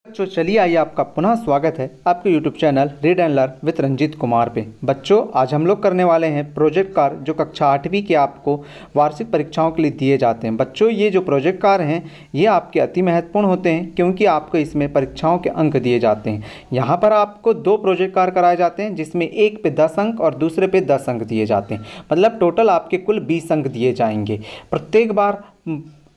बच्चों चलिए आइए आपका पुनः स्वागत है आपके YouTube channel read and learn with Ranjit Kumar पे। बच्चों आज हम लोग करने वाले हैं प्रोजेक्ट कार्य जो कक्षा 8वीं के आपको वार्षिक परीक्षाओं के लिए दिए जाते हैं। बच्चों ये जो प्रोजेक्ट कार्य हैं ये आपके अति महत्वपूर्ण होते हैं क्योंकि आपको इसमें परीक्षाओं के अंक दिए जाते हैं। यहाँ पर आपको 2 प्रोजेक्ट कार्य कराए जाते हैं जिसमें एक पे 10 अंक और दूसरे पे 10 अंक दिए जाते हैं। मतलब टोटल आपके कुल 20 अंक दिए जाएंगे। प्रत्येक बार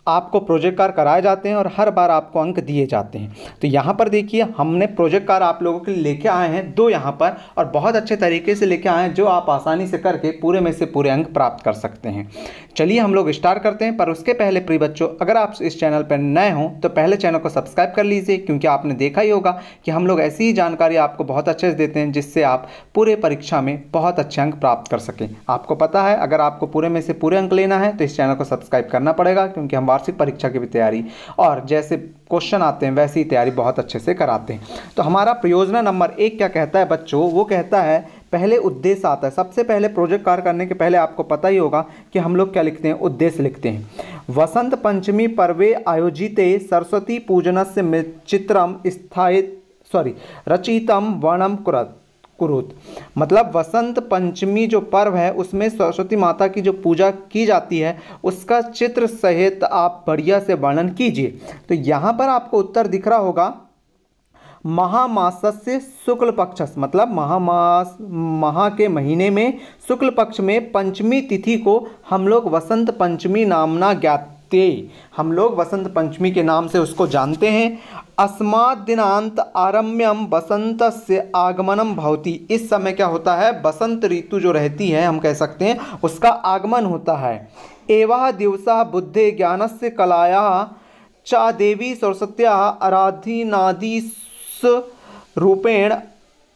आपको प्रोजेक्ट कार्य कराए जाते हैं और हर बार आपको अंक दिए जाते हैं। तो यहाँ पर देखिए हमने प्रोजेक्ट कार्य आप लोगों के लिए लेके आए हैं 2 यहाँ पर, और बहुत अच्छे तरीके से लेके आए हैं जो आप आसानी से करके पूरे में से पूरे अंक प्राप्त कर सकते हैं। चलिए हम लोग स्टार्ट करते हैं, पर उसके पहले प्रिय बच्चों अगर आप इस चैनल पर नए हों तो पहले चैनल को सब्सक्राइब कर लीजिए, क्योंकि आपने देखा ही होगा कि हम लोग ऐसी ही जानकारी आपको बहुत अच्छे से देते हैं जिससे आप पूरे परीक्षा में बहुत अच्छे अंक प्राप्त कर सकें। आपको पता है अगर आपको पूरे में से पूरे अंक लेना है तो इस चैनल को सब्सक्राइब करना पड़ेगा, क्योंकि हम वार्षिक परीक्षा की भी तैयारी और जैसे क्वेश्चन आते हैं वैसी तैयारी बहुत अच्छे से कराते हैं। तो हमारा प्रयोजना नंबर 1 क्या कहता है बच्चों, वो कहता है पहले उद्देश्य आता है। सबसे पहले प्रोजेक्ट कार्य करने के पहले आपको पता ही होगा कि हम लोग क्या लिखते हैं, उद्देश्य लिखते हैं। वसंत पंचमी पर्वे आयोजिते सरस्वती पूजनस्य चित्रम रचितम वर्णम कुरुत। मतलब वसंत पंचमी जो पर्व है उसमें सरस्वती माता की जो पूजा की जाती है उसका चित्र सहित आप बढ़िया से वर्णन कीजिए। तो यहाँ पर आपको उत्तर दिख रहा होगा महामासस्य शुक्ल पक्षस, मतलब महा के महीने में शुक्ल पक्ष में पंचमी तिथि को हम लोग वसंत पंचमी नामना ज्ञाते, हम लोग वसंत पंचमी के नाम से उसको जानते हैं। अस्मात् दिनांत आरम्यम बसंतस्य आगमनम भवति। इस समय क्या होता है, बसंत ऋतु जो रहती है हम कह सकते हैं उसका आगमन होता है। एवं दिवसा बुद्धे ज्ञानस्य कलायाः च देवी सरस्वत्याः आराधनादिस् रूपेण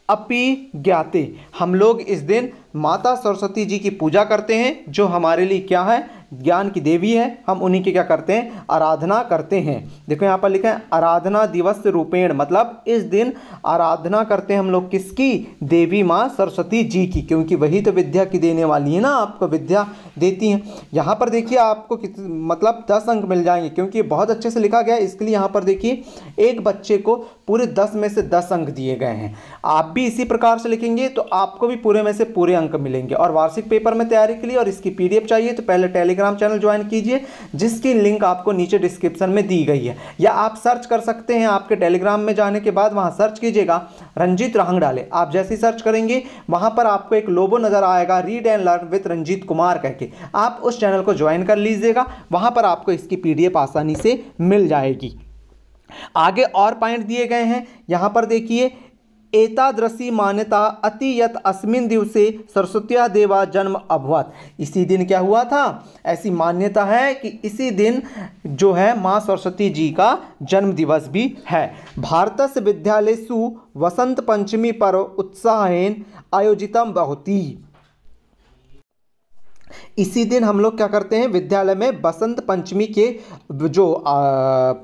अपि ज्ञाते। हम लोग इस दिन माता सरस्वती जी की पूजा करते हैं जो हमारे लिए क्या है, ज्ञान की देवी है। हम उन्हीं की क्या करते हैं, आराधना करते हैं। देखो यहाँ पर लिखा है आराधना दिवस रूपेण, मतलब इस दिन आराधना करते हैं हम लोग किसकी, देवी माँ सरस्वती जी की, क्योंकि वही तो विद्या की देने वाली है ना, आपको विद्या देती हैं। यहाँ पर देखिए आपको मतलब 10 अंक मिल जाएंगे क्योंकि बहुत अच्छे से लिखा गया है, इसके लिए यहाँ पर देखिए एक बच्चे को पूरे 10 में से 10 अंक दिए गए हैं। आप भी इसी प्रकार से लिखेंगे तो आपको भी पूरे में से पूरे अंक मिलेंगे। और वार्षिक पेपर में तैयारी के लिए और इसकी PDF चाहिए तो पहले टेलीग्राम चैनल ज्वाइन कीजिए, जिसकी लिंक आपको नीचे डिस्क्रिप्शन में दी गई है, या आप सर्च कर सकते हैं। आपके टेलीग्राम में जाने के बाद वहां सर्च कीजिएगा रंजीत रांगडाले। आप जैसे ही सर्च करेंगे वहां पर आपको एक लोगो नजर आएगा read and learn with Ranjit Kumar करके, आप उस चैनल को ज्वाइन कर लीजिएगा। वहां पर आपको इसकी PDF आसानी से मिल जाएगी। आगे और पॉइंट दिए गए हैं, यहां पर देखिए एतादृशी मान्यता अति यत अस्मिन् दिवसे सरस्वत्या देवा जन्म अभवत। इसी दिन क्या हुआ था, ऐसी मान्यता है कि इसी दिन जो है माँ सरस्वती जी का जन्म दिवस भी है। भारतस्य विद्यालयेषु वसंत पंचमी पर्व उत्साहेन आयोजितम भवति। इसी दिन हम लोग क्या करते हैं, विद्यालय में बसंत पंचमी के जो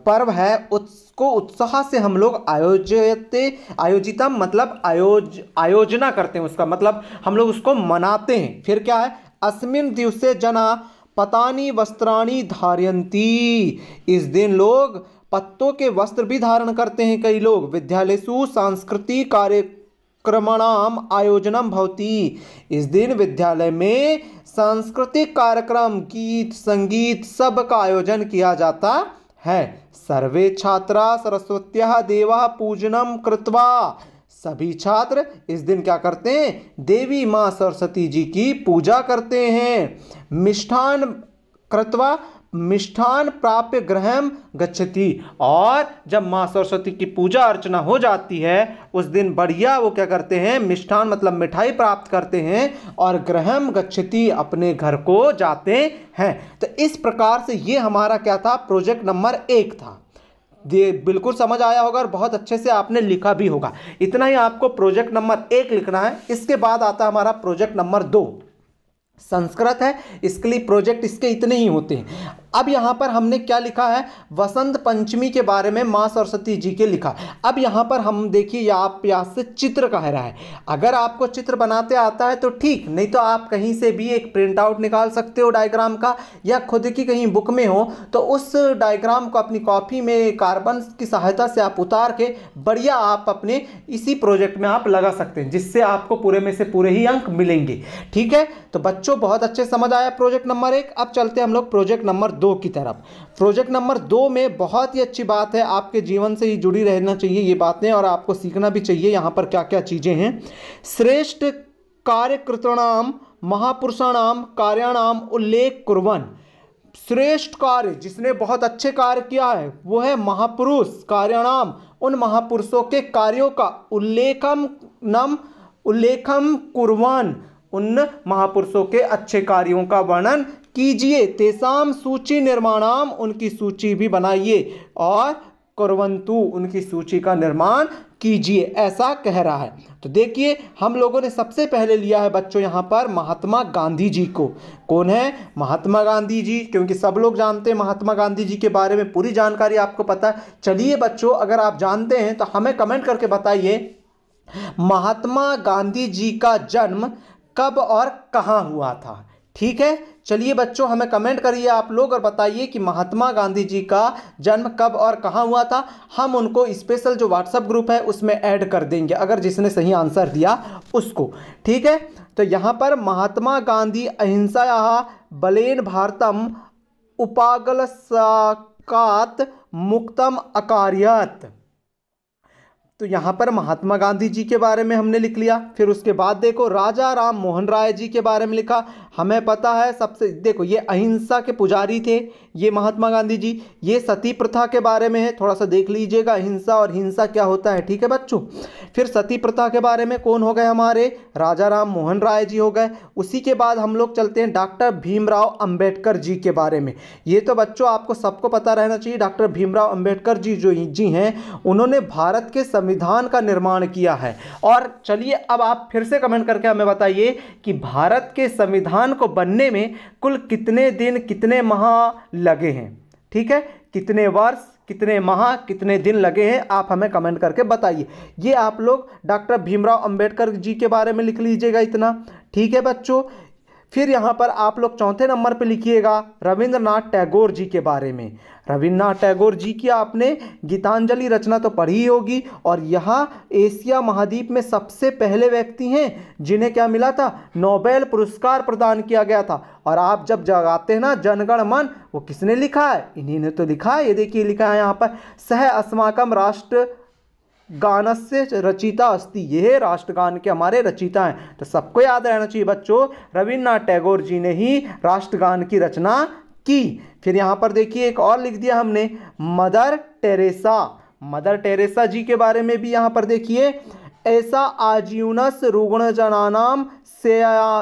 पर्व है उसको उत्साह से हम लोग आयोजितम मतलब आयोजना करते हैं, उसका मतलब हम लोग उसको मनाते हैं। फिर क्या है, अस्मिन् दिवसे जना पतानी वस्त्राणी धारयन्ति। इस दिन लोग पत्तों के वस्त्र भी धारण करते हैं कई लोग। विद्यालयेषु सांस्कृतिक कार्यक्रमाणाम आयोजनम भवति। इस दिन विद्यालय में सांस्कृतिक कार्यक्रम, गीत संगीत सब का आयोजन किया जाता है। सर्वे छात्रा सरस्वत्याः देवा पूजनम कृत्वा। सभी छात्र इस दिन क्या करते हैं, देवी माँ सरस्वती जी की पूजा करते हैं। मिष्ठान कृत्वा मिष्ठान प्राप्य गृहम गच्छति। और जब माँ सरस्वती की पूजा अर्चना हो जाती है उस दिन बढ़िया वो क्या करते हैं, मिष्ठान मतलब मिठाई प्राप्त करते हैं और गृहम गच्छति अपने घर को जाते हैं। तो इस प्रकार से ये हमारा क्या था, प्रोजेक्ट नंबर 1 था। ये बिल्कुल समझ आया होगा और बहुत अच्छे से आपने लिखा भी होगा। इतना ही आपको प्रोजेक्ट नंबर 1 लिखना है। इसके बाद आता है हमारा प्रोजेक्ट नंबर 2। संस्कृत है, इसके लिए प्रोजेक्ट इसके इतने ही होते हैं। अब यहाँ पर हमने क्या लिखा है, वसंत पंचमी के बारे में माँ सरस्वती जी के लिखा। अब यहाँ पर हम देखिए आप यहाँ से चित्र कह रहा है, अगर आपको चित्र बनाते आता है तो ठीक, नहीं तो आप कहीं से भी एक प्रिंट आउट निकाल सकते हो डायग्राम का, या खुद की कहीं बुक में हो तो उस डायग्राम को अपनी कॉपी में कार्बन की सहायता से आप उतार के बढ़िया आप अपने इसी प्रोजेक्ट में आप लगा सकते हैं, जिससे आपको पूरे में से पूरे ही अंक मिलेंगे। ठीक है, तो बच्चों बहुत अच्छे समझ आया प्रोजेक्ट नंबर 1। अब चलते हैं हम लोग प्रोजेक्ट नंबर 2 की तरफ। प्रोजेक्ट नंबर 2 में बहुत ही अच्छी बात है, आपके जीवन से ही जुड़ी रहना चाहिए ये बातें, और आपको सीखना भी चाहिए यहाँ पर क्या क्या चीजें हैं। श्रेष्ठ कार्यकृताणाम महापुरुषाणाम कार्याणाम उल्लेख कुर्वन्। श्रेष्ठ कार्य, जिसने बहुत अच्छे कार्य किया है वो है महापुरुष, कार्याणाम, उन महापुरुषों के कार्यों का उल्लेखम कुर्वन्, उन महापुरुषों के अच्छे कार्यों का वर्णन कीजिए। तेसाम सूची निर्माणाम, उनकी सूची भी बनाइए, और कुर्वन्तु, उनकी सूची का निर्माण कीजिए, ऐसा कह रहा है। तो देखिए हम लोगों ने सबसे पहले लिया है बच्चों यहाँ पर महात्मा गांधी जी को। कौन है? महात्मा गांधी जी, क्योंकि सब लोग जानते हैं महात्मा गांधी जी के बारे में, पूरी जानकारी आपको पता है। चलिए बच्चों, अगर आप जानते हैं तो हमें कमेंट करके बताइए महात्मा गांधी जी का जन्म कब और कहाँ हुआ था। ठीक है, चलिए बच्चों हमें कमेंट करिए आप लोग और बताइए कि महात्मा गांधी जी का जन्म कब और कहाँ हुआ था। हम उनको स्पेशल जो व्हाट्सएप ग्रुप है उसमें ऐड कर देंगे, अगर जिसने सही आंसर दिया उसको। ठीक है, तो यहाँ पर महात्मा गांधी अहिंसायाः बलेन भारतम उपागलसाकात् मुक्तम अकार्यत। तो यहाँ पर महात्मा गांधी जी के बारे में हमने लिख लिया। फिर उसके बाद देखो राजा राम मोहन राय जी के बारे में लिखा। हमें पता है सबसे, देखो ये अहिंसा के पुजारी थे ये महात्मा गांधी जी। ये सती प्रथा के बारे में है, थोड़ा सा देख लीजिएगा अहिंसा और हिंसा क्या होता है। ठीक है बच्चों, फिर सती प्रथा के बारे में कौन हो गए हमारे? राजा राम मोहन राय जी हो गए। उसी के बाद हम लोग चलते हैं डॉक्टर भीमराव अंबेडकर जी के बारे में। ये तो बच्चों आपको सबको पता रहना चाहिए, डॉक्टर भीमराव अंबेडकर जी जो जी हैं उन्होंने भारत के संविधान का निर्माण किया है। और चलिए अब आप फिर से कमेंट करके हमें बताइए कि भारत के संविधान को बनने में कुल कितने दिन कितने माह लगे हैं। ठीक है, कितने वर्ष कितने माह कितने दिन लगे हैं, आप हमें कमेंट करके बताइए। ये आप लोग डॉक्टर भीमराव अंबेडकर जी के बारे में लिख लीजिएगा इतना। ठीक है बच्चों, फिर यहाँ पर आप लोग चौथे नंबर पे लिखिएगा रविंद्रनाथ टैगोर जी के बारे में। रविंद्रनाथ टैगोर जी की आपने गीतांजलि रचना तो पढ़ी ही होगी, और यहाँ एशिया महाद्वीप में सबसे पहले व्यक्ति हैं जिन्हें क्या मिला था? नोबेल पुरस्कार प्रदान किया गया था। और आप जब जगाते हैं ना जनगण मन, वो किसने लिखा है? इन्हीं ने तो लिखा है। ये देखिए लिखा है यहाँ पर सह अस्माकम राष्ट्र गानस्य रचिता अस्ति, ये राष्ट्रगान के हमारे रचिता हैं। तो सबको याद रहना चाहिए बच्चों, रविन्द्रनाथ टैगोर जी ने ही राष्ट्रगान की रचना की। फिर यहाँ पर देखिए एक और लिख दिया हमने मदर टेरेसा। मदर टेरेसा जी के बारे में भी यहाँ पर देखिए, ऐसा आजीवनस रुग्णजनानां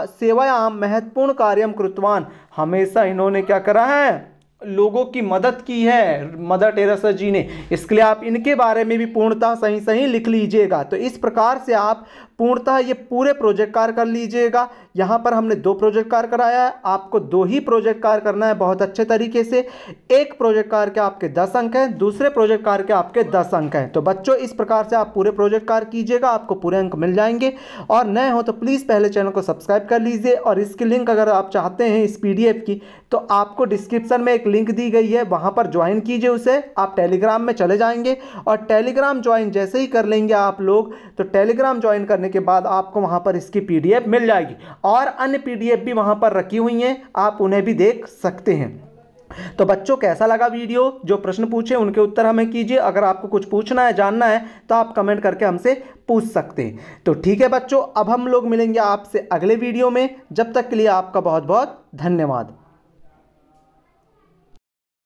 सेवायां महत्वपूर्ण कार्यम कृतवान। हमेशा इन्होंने क्या करा है? लोगों की मदद की है मदर टेरेसा जी ने। इसके लिए आप इनके बारे में भी पूर्णतः सही सही लिख लीजिएगा। तो इस प्रकार से आप पूर्णतः ये पूरे प्रोजेक्ट कार्य कर लीजिएगा। यहाँ पर हमने 2 प्रोजेक्ट कार्य कराया है, आपको 2 ही प्रोजेक्ट कार्य करना है बहुत अच्छे तरीके से। एक प्रोजेक्ट कार्य के आपके 10 अंक हैं, दूसरे प्रोजेक्ट कार्य के आपके 10 अंक हैं। तो बच्चों इस प्रकार से आप पूरे प्रोजेक्ट कार्य कीजिएगा, आपको पूरे अंक मिल जाएंगे। और नए हो तो प्लीज़ पहले चैनल को सब्सक्राइब कर लीजिए, और इसकी लिंक अगर आप चाहते हैं इस PDF की तो आपको डिस्क्रिप्शन में एक लिंक दी गई है, वहाँ पर ज्वाइन कीजिए उसे। आप टेलीग्राम में चले जाएंगे और टेलीग्राम ज्वाइन जैसे ही कर लेंगे आप लोग, तो टेलीग्राम ज्वाइन करने के बाद आपको वहाँ पर इसकी PDF मिल जाएगी। और अन्य PDF भी वहाँ पर रखी हुई हैं, आप उन्हें भी देख सकते हैं। तो बच्चों कैसा लगा वीडियो? जो प्रश्न पूछे उनके उत्तर हमें कीजिए। अगर आपको कुछ पूछना है जानना है तो आप कमेंट करके हमसे पूछ सकते हैं। तो ठीक है बच्चों, अब हम लोग मिलेंगे आपसे अगले वीडियो में। जब तक के लिए आपका बहुत बहुत धन्यवाद।